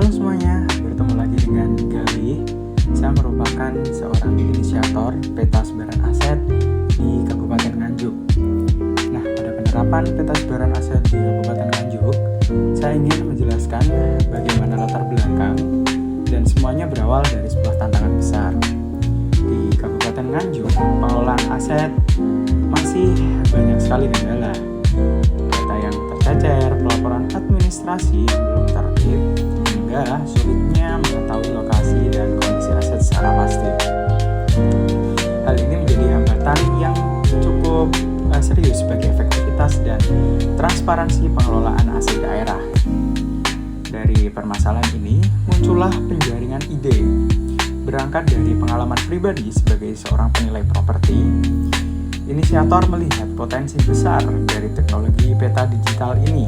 Halo semuanya, bertemu lagi dengan Gali. Saya merupakan seorang inisiator peta sebaran aset di Kabupaten Nganjuk. Nah, pada penerapan peta sebaran aset di Kabupaten Nganjuk, saya ingin menjelaskan bagaimana latar belakang dan semuanya berawal dari sebuah tantangan besar. Di Kabupaten Nganjuk, pengelolaan aset masih banyak sekali kendala. Data yang tercecer, pelaporan administrasi yang belum tertib, hingga sulitnya mengetahui lokasi dan kondisi aset secara pasti. Hal ini menjadi hambatan yang cukup serius bagi efektivitas dan transparansi pengelolaan aset daerah. Dari permasalahan ini, muncullah penjaringan ide. Berangkat dari pengalaman pribadi sebagai seorang penilai properti, inisiator melihat potensi besar dari teknologi peta digital ini.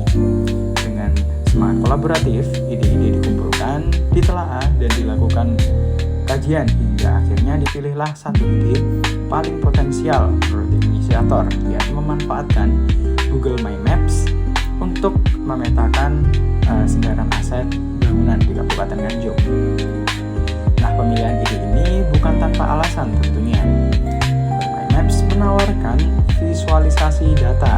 Dengan semangat kolaboratif, ide-ide dikumpulkan, ditelaah, dan dilakukan kajian hingga akhirnya dipilihlah satu ide paling potensial menurut inisiator, yaitu memanfaatkan Google My Maps untuk memetakan sebaran aset bangunan di Kabupaten Nganjuk. Nah, pemilihan ide ini bukan tanpa alasan tentunya. Maps menawarkan visualisasi data.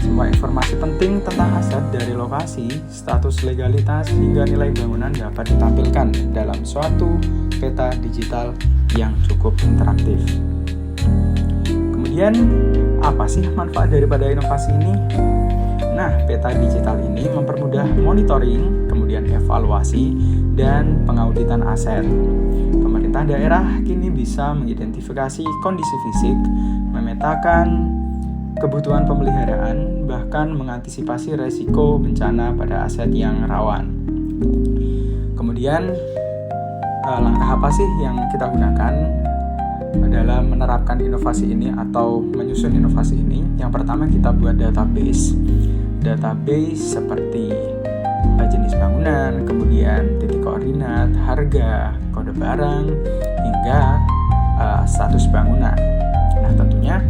Semua informasi penting tentang aset dari lokasi, status legalitas, hingga nilai bangunan dapat ditampilkan dalam suatu peta digital yang cukup interaktif. Kemudian, apa sih manfaat daripada inovasi ini? Nah, peta digital ini mempermudah monitoring, kemudian evaluasi, dan pengauditan aset. Pemerintah daerah kini bisa mengidentifikasi kondisi fisik, memetakan kebutuhan pemeliharaan, bahkan mengantisipasi resiko bencana pada aset yang rawan. Kemudian, langkah apa sih yang kita gunakan dalam menerapkan inovasi ini atau menyusun inovasi ini? Yang pertama, kita buat database seperti jenis bangunan, kemudian titik koordinat, harga, kode barang, hingga status bangunan. Nah, tentunya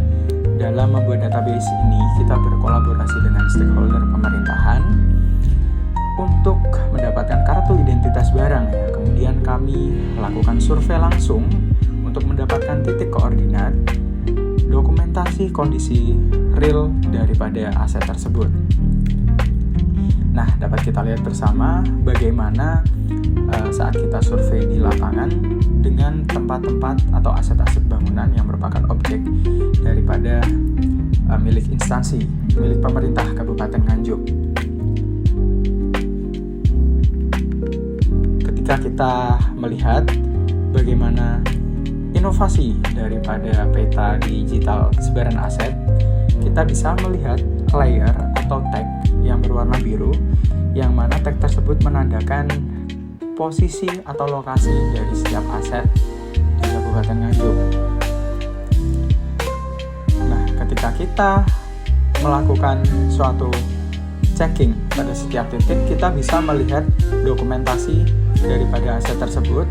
dalam membuat database ini kita berkolaborasi dengan stakeholder pemerintahan untuk mendapatkan kartu identitas barang. Kemudian kami melakukan survei langsung untuk mendapatkan titik koordinat, dokumentasi kondisi real daripada aset tersebut. Nah, dapat kita lihat bersama bagaimana saat kita survei di lapangan dengan tempat-tempat atau aset-aset bangunan yang merupakan objek daripada milik instansi, milik pemerintah Kabupaten Nganjuk. Ketika kita melihat bagaimana inovasi daripada peta digital sebaran aset, kita bisa melihat layer atau tag yang berwarna biru, yang mana tag tersebut menandakan posisi atau lokasi dari setiap aset di Kabupaten Nganjuk. Nah, ketika kita melakukan suatu checking pada setiap titik, kita bisa melihat dokumentasi daripada aset tersebut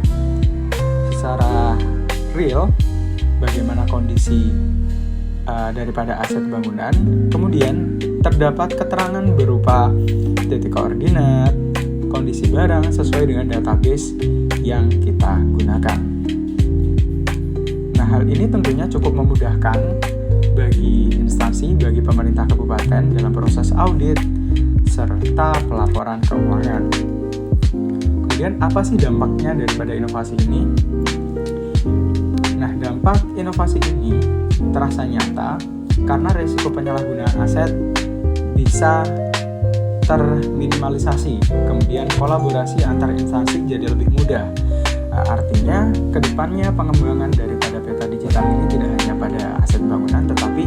secara real, bagaimana kondisi daripada aset bangunan. Kemudian terdapat keterangan berupa titik koordinat, kondisi barang sesuai dengan database yang kita gunakan. Nah, hal ini tentunya cukup memudahkan bagi instansi, bagi pemerintah kabupaten dalam proses audit serta pelaporan keuangan. Kemudian, apa sih dampaknya daripada inovasi ini? Nah, dampak inovasi ini terasa nyata karena risiko penyalahgunaan aset bisa terminimalisasi. Kemudian kolaborasi antar instansi jadi lebih mudah. Artinya kedepannya pengembangan daripada peta digital ini tidak hanya pada aset bangunan, tetapi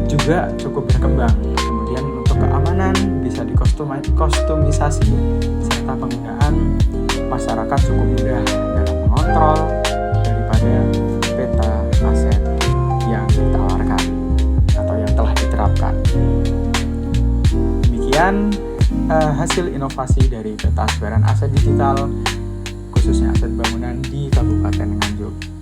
juga cukup berkembang. Kemudian untuk keamanan bisa dikostumisasi, serta penggunaan masyarakat cukup mudah dalam mengontrol daripada peta aset yang ditawarkan atau yang telah diterapkan. Demikian hasil inovasi dari peta sebaran aset digital, khususnya aset bangunan di Kabupaten Nganjuk.